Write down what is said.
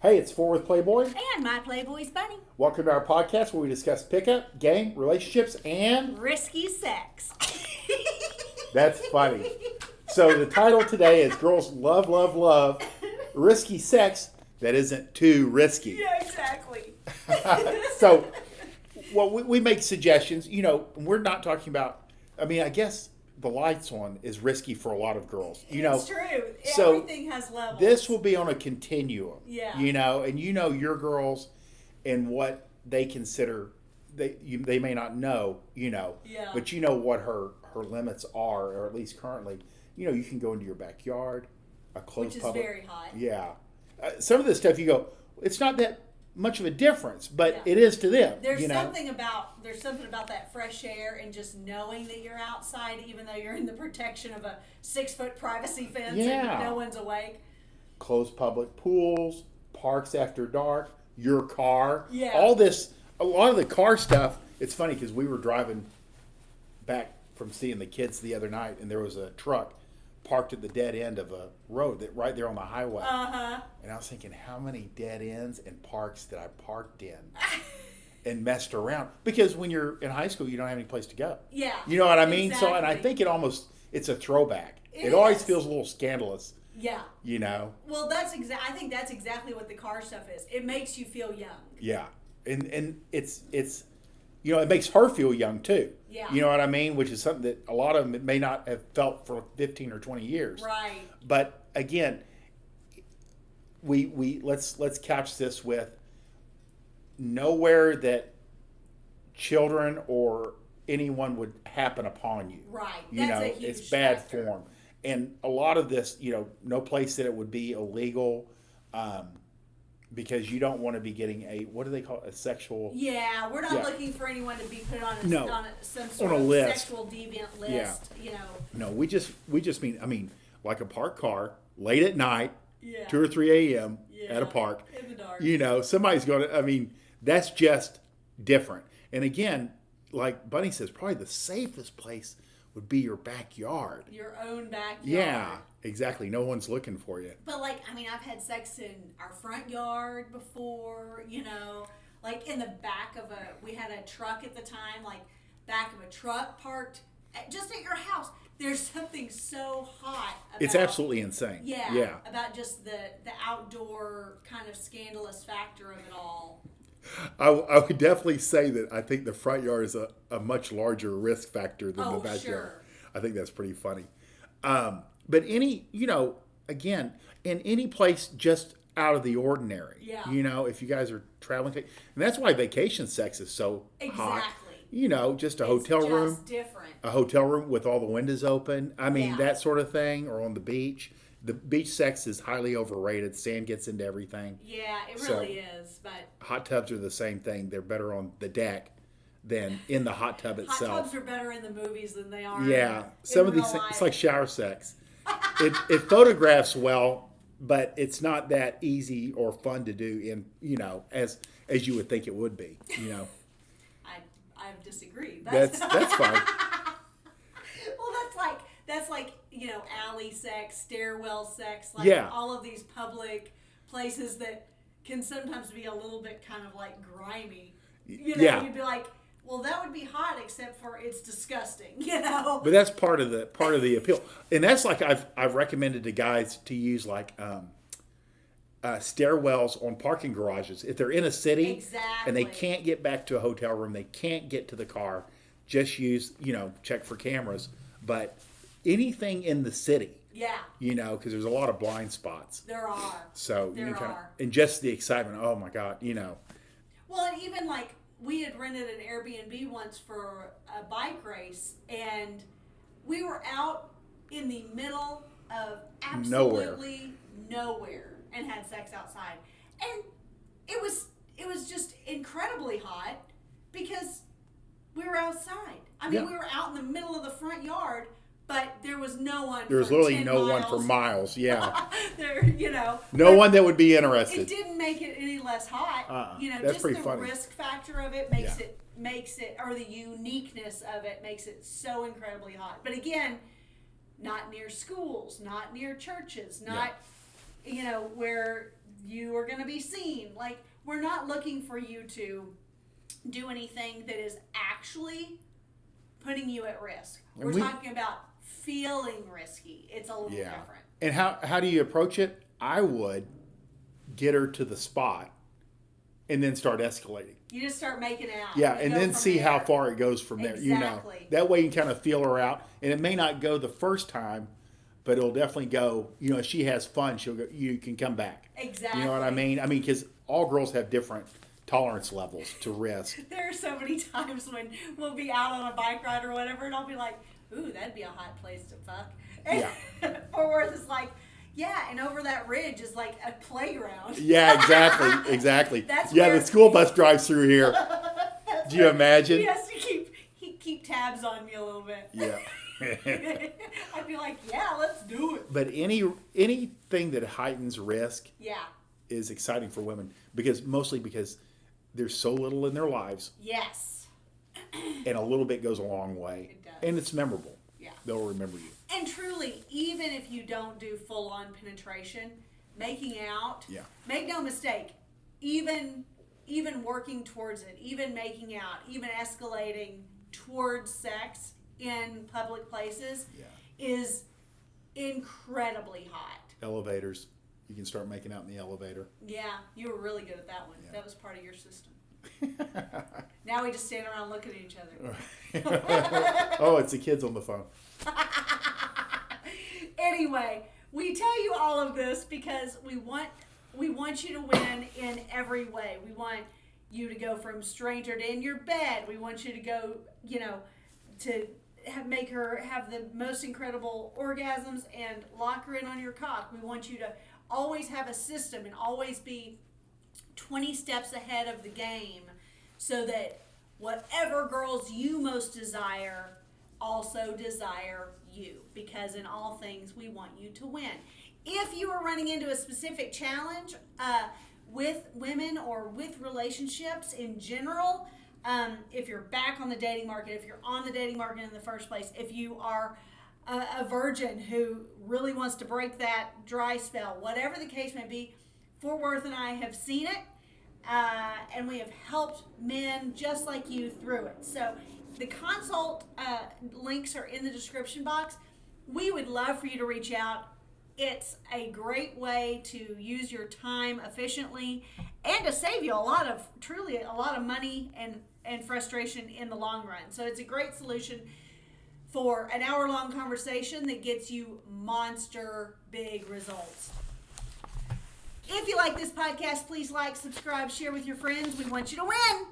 Hey, it's Worth Playboy. And my Playboys Bunny. Welcome to our podcast where we discuss pickup, game, relationships, and risky sex. That's funny. So the title today is Girls Love, Love, Love, Risky Sex That Isn't Too Risky. Yeah, exactly. So, well, we make suggestions. You know, we're not talking about, I mean, I guess the lights one is risky for a lot of girls. You know, it's true. So everything has levels. This will be on a continuum. Yeah. You know, and you know your girls and what they consider, they may not know, you know, Yeah. but you know what her limits are, or at least currently. You know, you can go into your backyard, a closed Which is public. very hot. Yeah. Some of this stuff you go, it's not that much of a difference, but Yeah. it is to them. There's you know? something about that fresh air and just knowing that you're outside, even though you're in the protection of a 6-foot privacy fence Yeah. and no one's awake. Closed public pools, parks after dark, your car. Yeah. All this, a lot of the car stuff, it's funny because we were driving back from seeing the kids the other night and there was a truck parked at the dead end of a road that right there on the highway. Uh-huh. And I was thinking, how many dead ends and parks that I parked in and messed around? Because when you're in high school, you don't have any place to go. Yeah. You know what I mean? Exactly. So, and I think it's a throwback. It always is. feels a little scandalous, Yeah. you know? Well, I think that's exactly what the car stuff is. It makes you feel young. Yeah. And it's you know, it makes her feel young too. Yeah. You know what I mean? Which is something that a lot of them may not have felt for 15 or 20 years. Right. But again, we let's couch this with nowhere that children or anyone would happen upon you. Right. You That's know, a huge it's bad factor. form. And a lot of this, you know, no place that it would be illegal, because you don't want to be getting what do they call it? A sexual. Yeah, we're not Yeah. looking for anyone to be put on No. some sort On a of list. sexual deviant list. Yeah. You know. No, we just mean, I mean, like a parked car late at night, Yeah. 2 or 3 a.m. Yeah. at a park. In the dark. You know, somebody's going to, I mean, that's just different. And again, like Bunny says, probably the safest place would be your backyard. Your own backyard. Yeah, exactly. No one's looking for you. But like, I mean, I've had sex in our front yard before. You know, like in the back of we had a truck at the time, like back of a truck parked just at your house. There's something so hot about It's absolutely insane. Yeah. About just the outdoor kind of scandalous factor of it all. I would definitely say that I think the front yard is a much larger risk factor than the backyard. Sure. I think that's pretty funny. But you know, again, in any place just out of the ordinary. Yeah. You know, if you guys are traveling, and that's why vacation sex is so hot. Exactly. You know, just a It's hotel room. just different. A hotel room with all the windows open. I mean, Yeah. that sort of thing, or on the beach. The beach sex is highly overrated. Sand gets into everything. Yeah, it So- really is. But Hot tubs are the same thing. They're better on the deck than in the hot tub hot itself. tubs are better in the movies than they are. Yeah, in some of real these things, life. it's like shower sex. It photographs well, but it's not that easy or fun to do in, you know, as you would think it would be. You know, I disagree. that's fine. Well, that's like you know, alley sex, stairwell sex, like Yeah. all of these public places that can sometimes be a little bit kind of like grimy. You know, Yeah. you'd be like, well, that would be hot, except for it's disgusting. You know. But that's part of the appeal, and that's like I've recommended to guys to use like stairwells on parking garages if they're in a city and they Exactly. can't get back to a hotel room, they can't get to the car. Just use, you know, check for cameras, but anything in the city, Yeah, you know, because there's a lot of blind spots. there are. So There you can are. and just the excitement. Oh my God, you know. Well, and even like we had rented an Airbnb once for a bike race, and we were out in the middle of absolutely nowhere and had sex outside, and it was just incredibly hot because we were outside. I mean, Yeah. we were out in the middle of the front yard, but there was no one. There was for literally 10 no one miles. for miles. Yeah, There, you know. no but one that would be It interested. didn't make it any less hot. You know, That's just pretty the funny. risk factor of it makes Yeah. it, or the uniqueness of it makes it so incredibly hot. But again, not near schools, not near churches, not you know, where you are going to be seen. Like, we're not looking for you to do anything that is actually putting you at risk. We're talking about feeling risky. It's a little different. And how do you approach it? I would get her to the spot and then start escalating. You just start making out. Yeah, and then see how far it goes from there. Exactly. That way you can kind of feel her out. And it may not go the first time, but it'll definitely go, if she has fun, she'll go, you can come back. Exactly. You know what I mean? Because all girls have different tolerance levels to risk. There are so many times when we'll be out on a bike ride or whatever, and I'll be like, ooh, that'd be a hot place to fuck. And or Worth is like, yeah, and over that ridge is like a playground. Yeah, exactly. That's the school bus drives through here. Do you imagine? He has to keep tabs on me a little bit. Yeah. I'd be like, yeah, let's do it. But anything that heightens risk is exciting for women mostly because there's so little in their lives. Yes. And a little bit goes a long way. It does. And it's memorable. Yeah. They'll remember you. And truly, even if you don't do full-on penetration, making out, make no mistake, even working towards it, even making out, even escalating towards sex in public places is incredibly hot. Elevators. You can start making out in the elevator. Yeah, you were really good at that one. Yeah. That was part of your system. Now we just stand around looking at each other. Oh, it's the kids on the phone. Anyway, we tell you all of this because we want you to win in every way. We want you to go from stranger to in your bed. We want you to go, to make her have the most incredible orgasms and lock her in on your cock. We want you to always have a system and always be 20 steps ahead of the game so that whatever girls you most desire also desire you, because in all things we want you to win. If you are running into a specific challenge with women or with relationships in general, if you're back on the dating market, if you're on the dating market in the first place, if you are a virgin who really wants to break that dry spell, whatever the case may be, Fort Worth and I have seen it, and we have helped men just like you through it. So the consult links are in the description box. We would love for you to reach out. It's a great way to use your time efficiently and to save you a lot of money and frustration in the long run. So it's a great solution for an hour-long conversation that gets you monster big results. If you like this podcast, please like, subscribe, share with your friends. We want you to win.